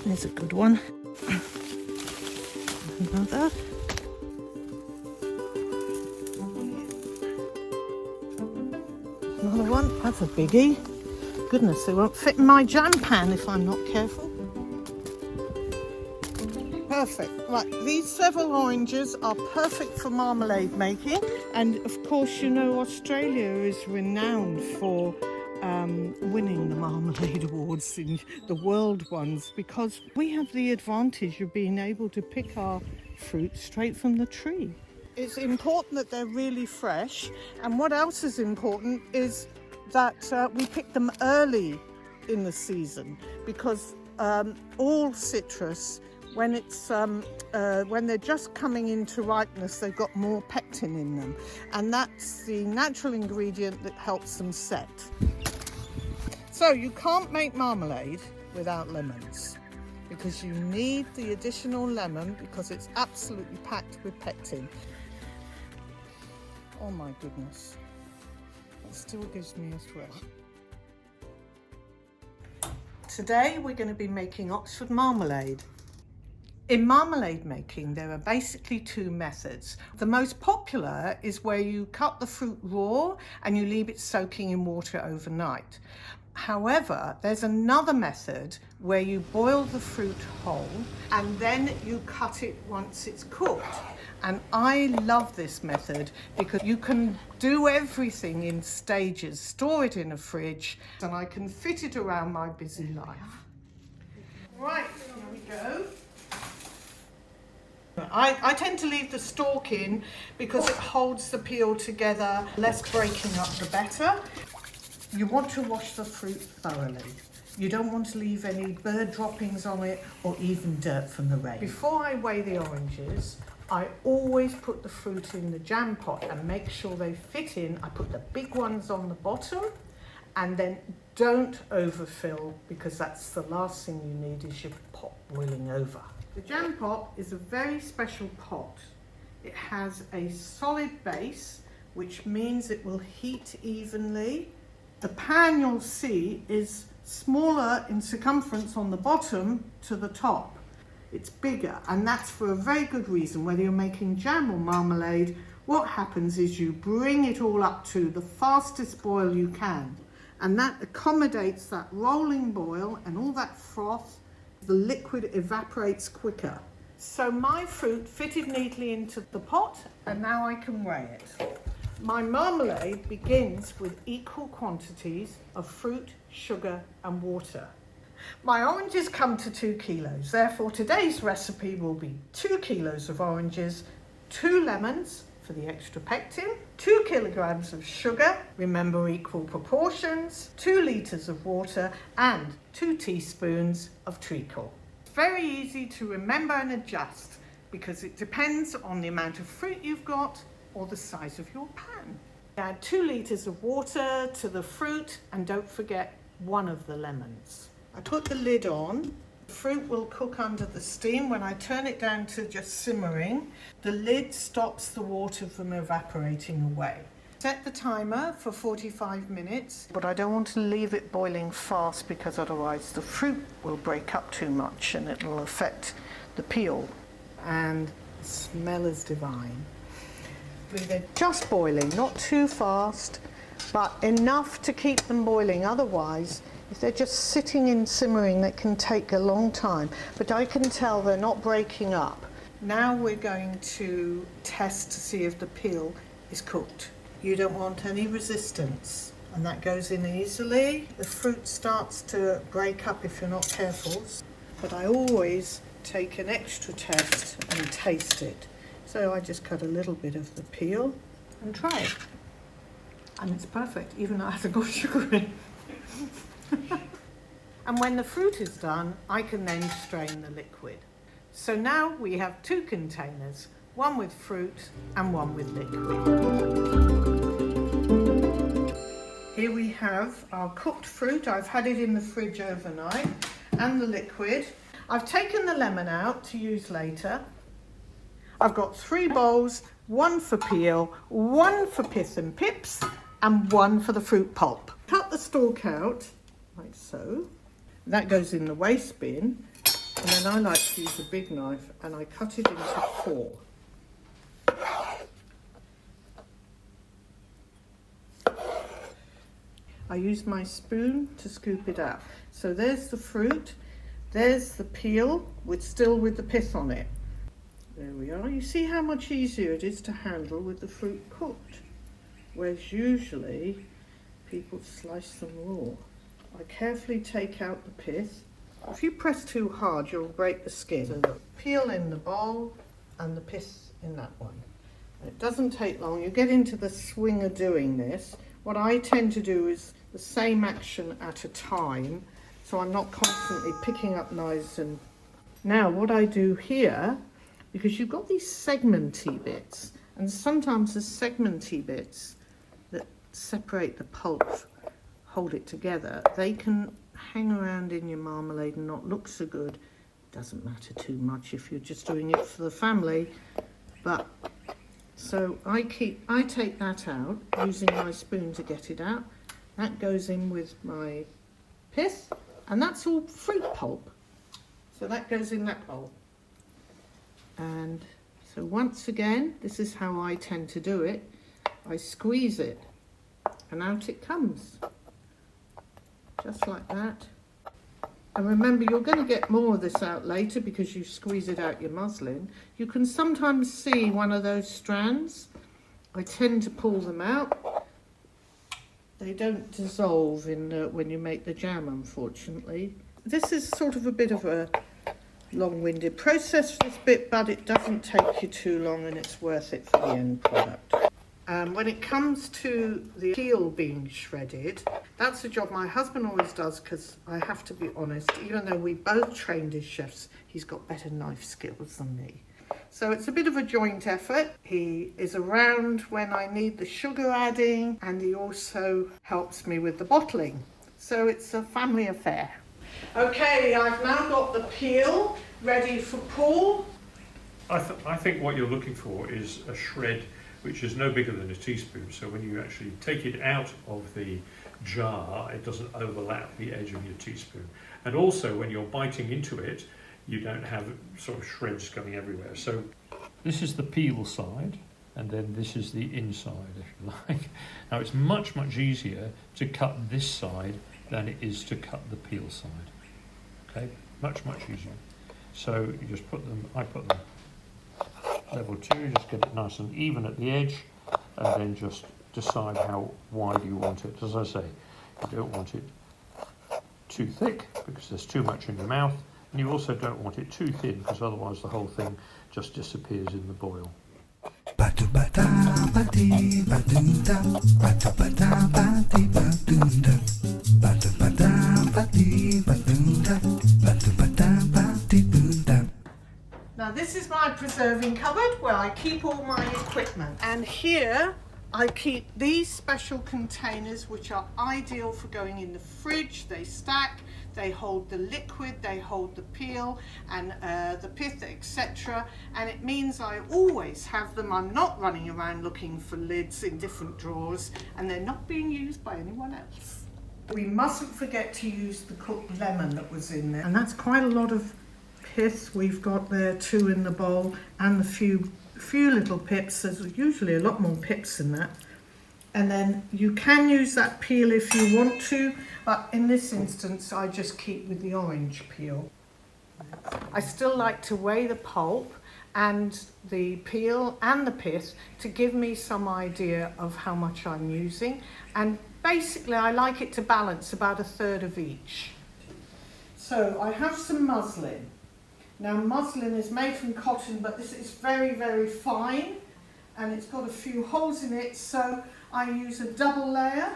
Here's a good one. Another. Another one. That's a biggie. Goodness, they won't fit in my jam pan if I'm not careful. Perfect. Right, these several oranges are perfect for marmalade making. And of course, you know, Australia is renowned for winning the Marmalade Awards, in the world ones, because we have the advantage of being able to pick our fruit straight from the tree. It's important that they're really fresh, and what else is important is that we pick them early in the season, because all citrus, when they're just coming into ripeness, they've got more pectin in them, and that's the natural ingredient that helps them set. So you can't make marmalade without lemons, because you need the additional lemon because it's absolutely packed with pectin. Oh my goodness, that still gives me a thrill. Today we're going to be making Oxford Marmalade. In marmalade making, there are basically two methods. The most popular is where you cut the fruit raw and you leave it soaking in water overnight. However, there's another method where you boil the fruit whole and then you cut it once it's cooked. And I love this method because you can do everything in stages, store it in a fridge, and I can fit it around my busy life. Right, here we go. I tend to leave the stalk in because it holds the peel together. Less breaking up, the better. You want to wash the fruit thoroughly. You don't want to leave any bird droppings on it or even dirt from the rain. Before I weigh the oranges, I always put the fruit in the jam pot and make sure they fit in. I put the big ones on the bottom, and then don't overfill, because that's the last thing you need is your pot boiling over. The jam pot is a very special pot. It has a solid base, which means it will heat evenly. The pan, you'll see, is smaller in circumference on the bottom to the top. It's bigger, and that's for a very good reason. Whether you're making jam or marmalade, what happens is you bring it all up to the fastest boil you can, and that accommodates that rolling boil and all that froth. The liquid evaporates quicker. So my fruit fitted neatly into the pot, and now I can weigh it. My marmalade begins with equal quantities of fruit, sugar and water. My oranges come to 2 kilos, therefore today's recipe will be 2 kilos of oranges, 2 lemons for the extra pectin, 2 kilograms of sugar, remember equal proportions, 2 litres of water and 2 teaspoons of treacle. It's very easy to remember and adjust because it depends on the amount of fruit you've got or the size of your pan. Add 2 litres of water to the fruit and don't forget 1 of the lemons. I put the lid on. The fruit will cook under the steam. When I turn it down to just simmering, the lid stops the water from evaporating away. Set the timer for 45 minutes, but I don't want to leave it boiling fast because otherwise the fruit will break up too much and it will affect the peel. And the smell is divine. They're just boiling, not too fast, but enough to keep them boiling. Otherwise, if they're just sitting in simmering, they can take a long time. But I can tell they're not breaking up. Now we're going to test to see if the peel is cooked. You don't want any resistance, and that goes in easily. The fruit starts to break up if you're not careful. But I always take an extra test and taste it. So I just cut a little bit of the peel and try it. And it's perfect, even though I haven't got sugar in. And when the fruit is done, I can then strain the liquid. So now we have 2 containers, one with fruit and one with liquid. Here we have our cooked fruit. I've had it in the fridge overnight, and the liquid. I've taken the lemon out to use later. I've got 3 bowls, 1 for peel, 1 for pith and pips, and 1 for the fruit pulp. Cut the stalk out, like so. That goes in the waste bin. And then I like to use a big knife and I cut it into 4. I use my spoon to scoop it out. So there's the fruit, there's the peel, still with the pith on it. There we are. You see how much easier it is to handle with the fruit cooked, whereas usually people slice them raw. I carefully take out the pith. If you press too hard, you'll break the skin. So the peel in the bowl and the pith in that one. It doesn't take long. You get into the swing of doing this. What I tend to do is the same action at a time, so I'm not constantly picking up knives. And now what I do here, because you've got these segmenty bits, and sometimes the segmenty bits that separate the pulp, hold it together, they can hang around in your marmalade and not look so good. Doesn't matter too much if you're just doing it for the family, but so I take that out using my spoon to get it out. That goes in with my pith, and that's all fruit pulp. So that goes in that bowl. And so once again, this is how I tend to do it. I squeeze it and out it comes. Just like that. And remember, you're going to get more of this out later because you squeeze it out your muslin. You can sometimes see one of those strands. I tend to pull them out. They don't dissolve in when you make the jam, unfortunately. This is sort of a bit of a long-winded process, this bit, but it doesn't take you too long and it's worth it for the end product. When it comes to the peel being shredded, that's a job my husband always does, because I have to be honest, even though we both trained as chefs, he's got better knife skills than me. So it's a bit of a joint effort. He is around when I need the sugar adding, and he also helps me with the bottling. So it's a family affair. Okay, I've now got the peel ready for Paul. I think what you're looking for is a shred which is no bigger than a teaspoon, so when you actually take it out of the jar, it doesn't overlap the edge of your teaspoon. And also, when you're biting into it, you don't have sort of shreds coming everywhere. So this is the peel side, and then this is the inside, if you like. Now it's much, much easier to cut this side than it is to cut the peel side. Okay, much, much easier. So you just put them, I put them level 2, just get it nice and even at the edge, and then just decide how wide you want it. As I say, you don't want it too thick because there's too much in your mouth, and you also don't want it too thin because otherwise the whole thing just disappears in the boil. Now this is my preserving cupboard where I keep all my equipment, and here I keep these special containers which are ideal for going in the fridge. They stack, they hold the liquid, they hold the peel and the pith, etc. And it means I always have them. I'm not running around looking for lids in different drawers, and they're not being used by anyone else. We mustn't forget to use the cooked lemon that was in there, and that's quite a lot of pith we've got there too in the bowl, and the few little pips. There's usually a lot more pips in that. And then you can use that peel if you want to, but in this instance I just keep with the orange peel. I still like to weigh the pulp and the peel and the pith to give me some idea of how much I'm using, and basically I like it to balance about 1/3 of each. So I have some muslin. Now muslin is made from cotton, but this is very, very fine, and it's got a few holes in it, so I use a double layer.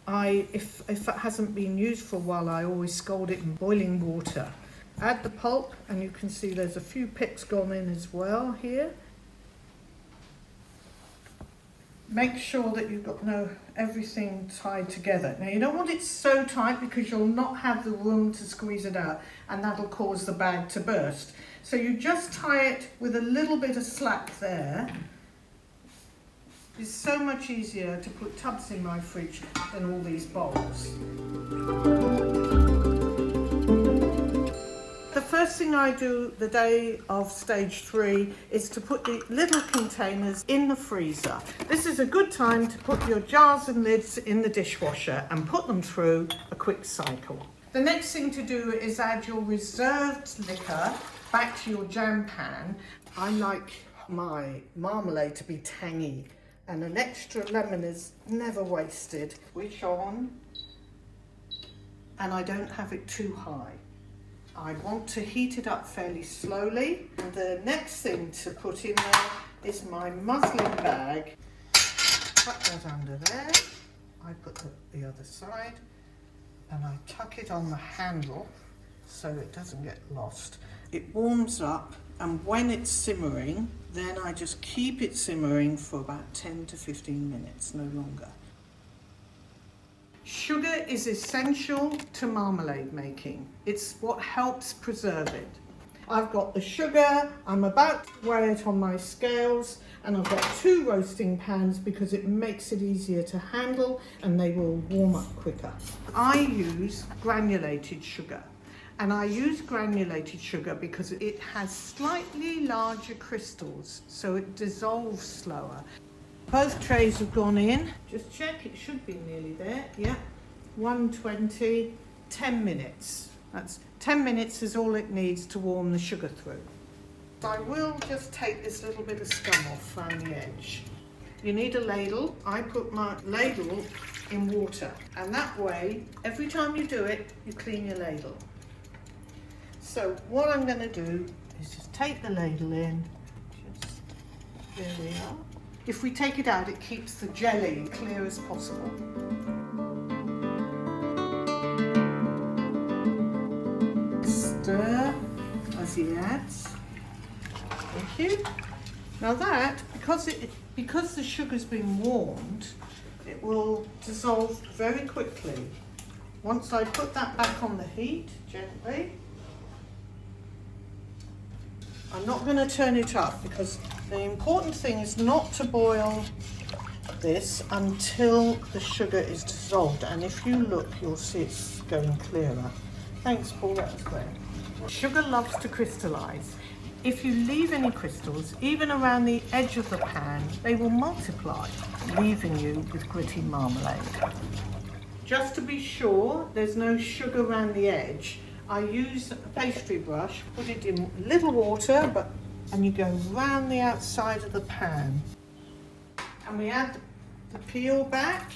If it hasn't been used for a while, I always scald it in boiling water. Add the pulp, and you can see there's a few pips gone in as well here. Make sure that you've got everything tied together. Now you don't want it so tight because you'll not have the room to squeeze it out, and that'll cause the bag to burst. So you just tie it with a little bit of slack there. It's so much easier to put tubs in my fridge than all these bowls. first thing I do the day of stage 3 is to put the little containers in the freezer. This is a good time to put your jars and lids in the dishwasher and put them through a quick cycle. The next thing to do is add your reserved liquor back to your jam pan. I like my marmalade to be tangy, and an extra lemon is never wasted. Switch on, and I don't have it too high. I want to heat it up fairly slowly. And the next thing to put in there is my muslin bag. Tuck that under there. I put the other side, and I tuck it on the handle so it doesn't get lost. It warms up, and when it's simmering, then I just keep it simmering for about 10 to 15 minutes, no longer. Sugar is essential to marmalade making. It's what helps preserve it. I've got the sugar, I'm about to weigh it on my scales, and I've got 2 roasting pans because it makes it easier to handle and they will warm up quicker. I use granulated sugar, and I use granulated sugar because it has slightly larger crystals, so it dissolves slower. Both trays have gone in. Just check, it should be nearly there. Yeah, 120, 10 minutes. That's 10 minutes is all it needs to warm the sugar through. I will just take this little bit of scum off around the edge. You need a ladle. I put my ladle in water, and that way, every time you do it, you clean your ladle. So what I'm going to do is just take the ladle in. Just, there we are. If we take it out, it keeps the jelly clear as possible. Stir as he adds. Thank you. Now that, because the sugar's been warmed, it will dissolve very quickly. Once I put that back on the heat, gently, I'm not going to turn it up because the important thing is not to boil this until the sugar is dissolved. And if you look, you'll see it's going clearer. Thanks, Paul, that was great. Sugar loves to crystallise. If you leave any crystals, even around the edge of the pan, they will multiply, leaving you with gritty marmalade. Just to be sure there's no sugar around the edge, I use a pastry brush, put it in little water, and you go round the outside of the pan. And we add the peel back.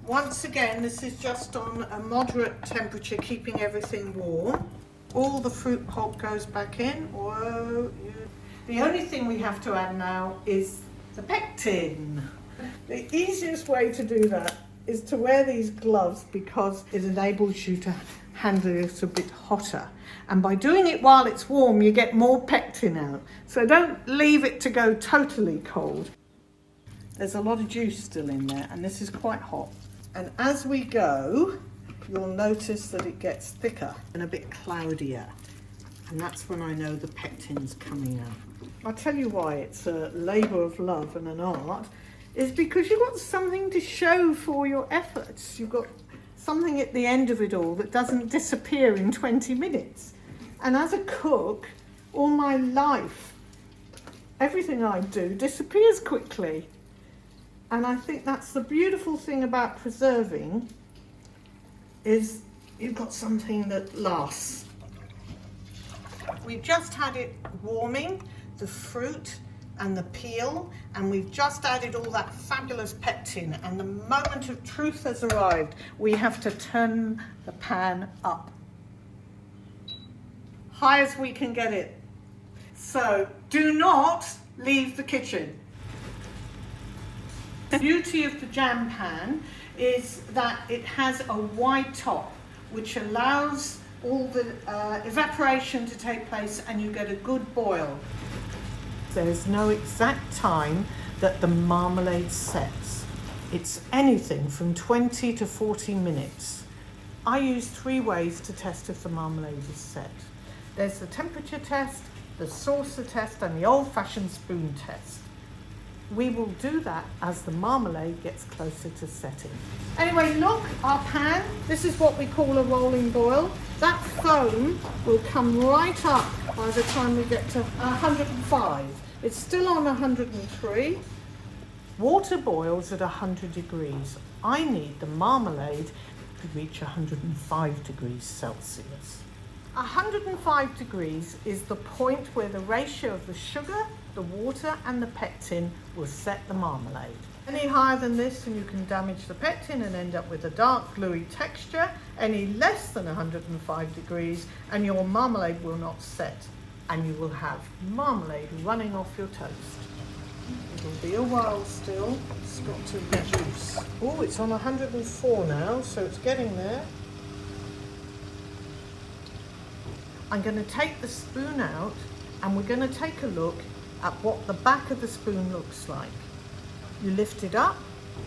Once again, this is just on a moderate temperature, keeping everything warm. All the fruit pulp goes back in. Whoa. The only thing we have to add now is the pectin. The easiest way to do that is to wear these gloves because it enables you to handle it a bit hotter. And by doing it while it's warm, you get more pectin out. So don't leave it to go totally cold. There's a lot of juice still in there, and this is quite hot. And as we go, you'll notice that it gets thicker and a bit cloudier. And that's when I know the pectin's coming out. I'll tell you why it's a labour of love and an art, is because you've got something to show for your efforts. You've got something at the end of it all that doesn't disappear in 20 minutes. And as a cook, all my life, everything I do disappears quickly. And I think that's the beautiful thing about preserving, is you've got something that lasts. We've just had it warming, the fruit and the peel, and we've just added all that fabulous pectin, and the moment of truth has arrived. We have to turn the pan up, high as we can get it. So do not leave the kitchen. The beauty of the jam pan is that it has a wide top, which allows all the evaporation to take place, and you get a good boil. There's no exact time that the marmalade sets. It's anything from 20 to 40 minutes. I use 3 ways to test if the marmalade is set. There's the temperature test, the saucer test, and the old-fashioned spoon test. We will do that as the marmalade gets closer to setting. Anyway, look, our pan, this is what we call a rolling boil. That foam will come right up by the time we get to 105. It's still on 103. Water boils at 100 degrees. I need the marmalade to reach 105 degrees Celsius. 105 degrees is the point where the ratio of the sugar, the water and the pectin will set the marmalade. Any higher than this and you can damage the pectin and end up with a dark gluey texture. Any less than 105 degrees and your marmalade will not set and you will have marmalade running off your toast. It'll be a while still, it's got to reduce. Oh, it's on 104 now, so it's getting there. I'm going to take the spoon out and we're going to take a look at what the back of the spoon looks like. You lift it up,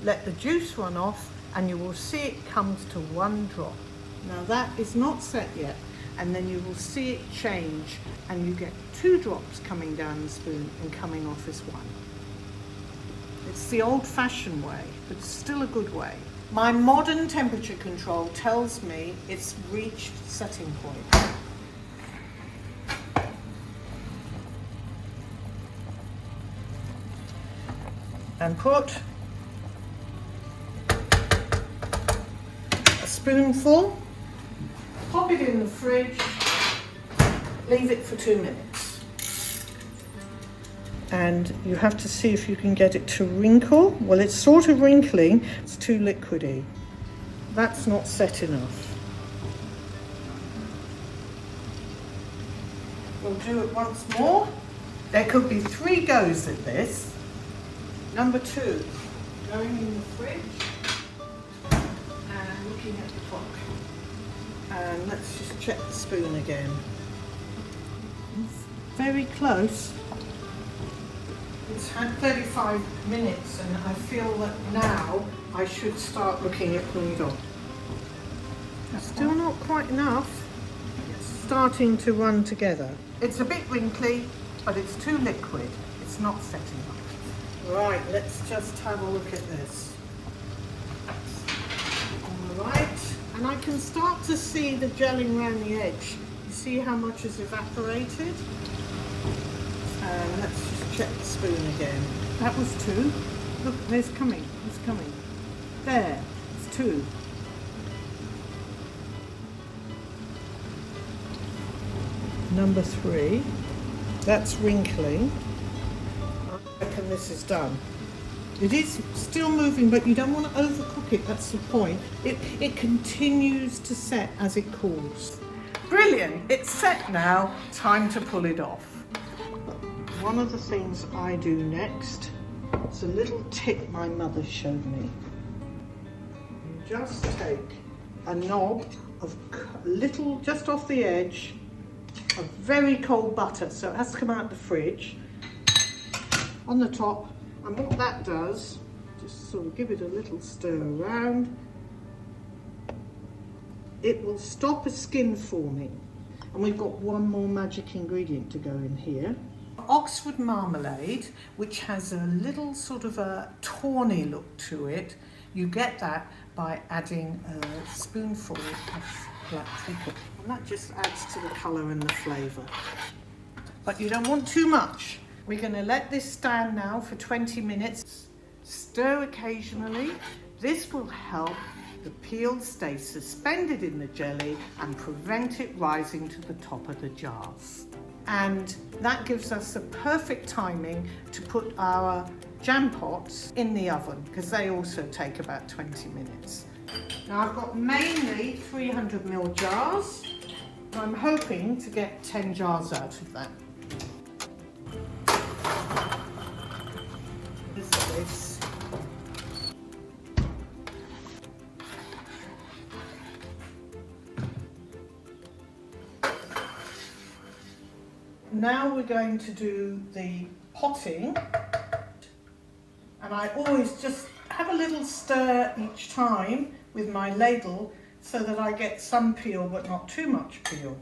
let the juice run off, and you will see it comes to 1 drop. Now that is not set yet, and then you will see it change and you get 2 drops coming down the spoon and coming off as 1. It's the old-fashioned way, but it's still a good way. My modern temperature control tells me it's reached setting point. And put a spoonful, pop it in the fridge, leave it for 2 minutes. And you have to see if you can get it to wrinkle. Well, it's sort of wrinkling, it's too liquidy. That's not set enough. We'll do it once more. There could be 3 goes at this. Number 2, going in the fridge and looking at the clock. And let's just check the spoon again. It's very close. It's had 35 minutes and I feel that now I should start looking at pulling it off. Still not quite enough. It's starting to run together. It's a bit wrinkly, but it's too liquid. It's not setting up. Right, let's just have a look at this. All right, and I can start to see the gelling around the edge. You see how much has evaporated? And let's just check the spoon again. That was 2. Look, there's coming, it's coming. There, it's 2. Number 3, that's wrinkling. I reckon this is done. It is still moving, but you don't want to overcook it, that's the point. It continues to set as it cools. Brilliant, it's set now, time to pull it off. One of the things I do next is a little tip my mother showed me. You just take a knob of little, just off the edge, of very cold butter, so it has to come out of the fridge, on the top, and what that does, just sort of give it a little stir around, it will stop a skin forming. And we've got one more magic ingredient to go in here. Oxford Marmalade, which has a little sort of a tawny look to it, you get that by adding a spoonful of black pepper. And that just adds to the colour and the flavour. But you don't want too much. We're going to let this stand now for 20 minutes. Stir occasionally. This will help the peel stay suspended in the jelly and prevent it rising to the top of the jars. And that gives us the perfect timing to put our jam pots in the oven, because they also take about 20 minutes. Now I've got mainly 300ml jars. I'm hoping to get 10 jars out of that. This. Now we're going to do the potting, and I always just have a little stir each time with my ladle so that I get some peel but not too much peel.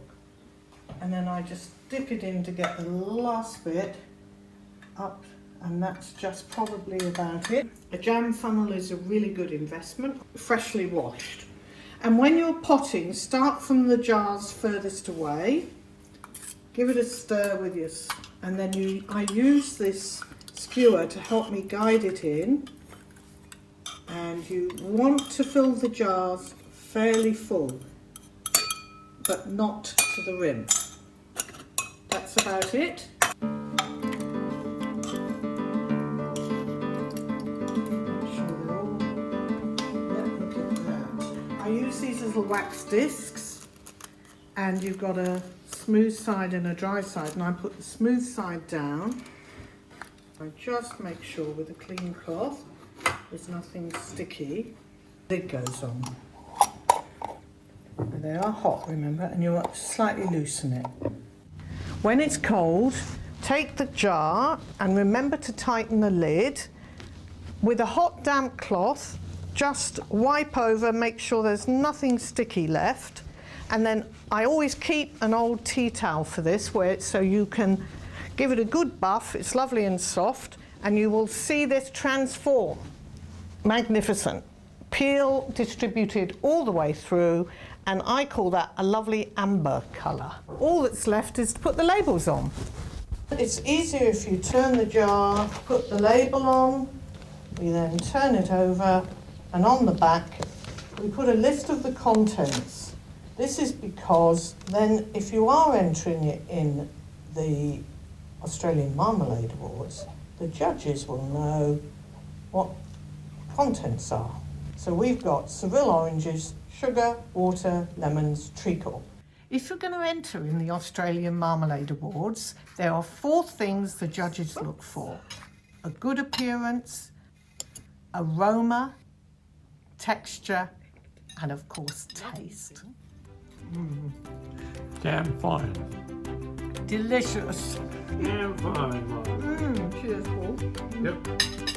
And then I just dip it in to get the last bit up And that's just probably about it. A jam funnel is a really good investment, freshly washed. And when you're potting, start from the jars furthest away. Give it a stir with your, and then I use this skewer to help me guide it in. And you want to fill the jars fairly full, but not to the rim. That's about it. I use these little wax discs, and you've got a smooth side and a dry side, and I put the smooth side down. I just make sure with a clean cloth there's nothing sticky. Lid goes on. And they are hot, remember, and you want to slightly loosen it. When it's cold, take the jar and remember to tighten the lid. With a hot damp cloth, just wipe over, make sure there's nothing sticky left. And then I always keep an old tea towel for this, so you can give it a good buff. It's lovely and soft, and you will see this transform. Magnificent. Peel distributed all the way through, and I call that a lovely amber colour. All that's left is to put the labels on. It's easier if you turn the jar, put the label on, we then turn it over, and on the back we put a list of the contents. This is because then if you are entering it in the Australian Marmalade Awards, the judges will know what contents are. So we've got Seville oranges, sugar, water, lemons, treacle. If you're going to enter in the Australian Marmalade Awards, there are 4 things the judges look for: a good appearance, aroma, texture, and of course taste. Damn fine. Delicious. Damn fine. Cheers, Paul. Yep.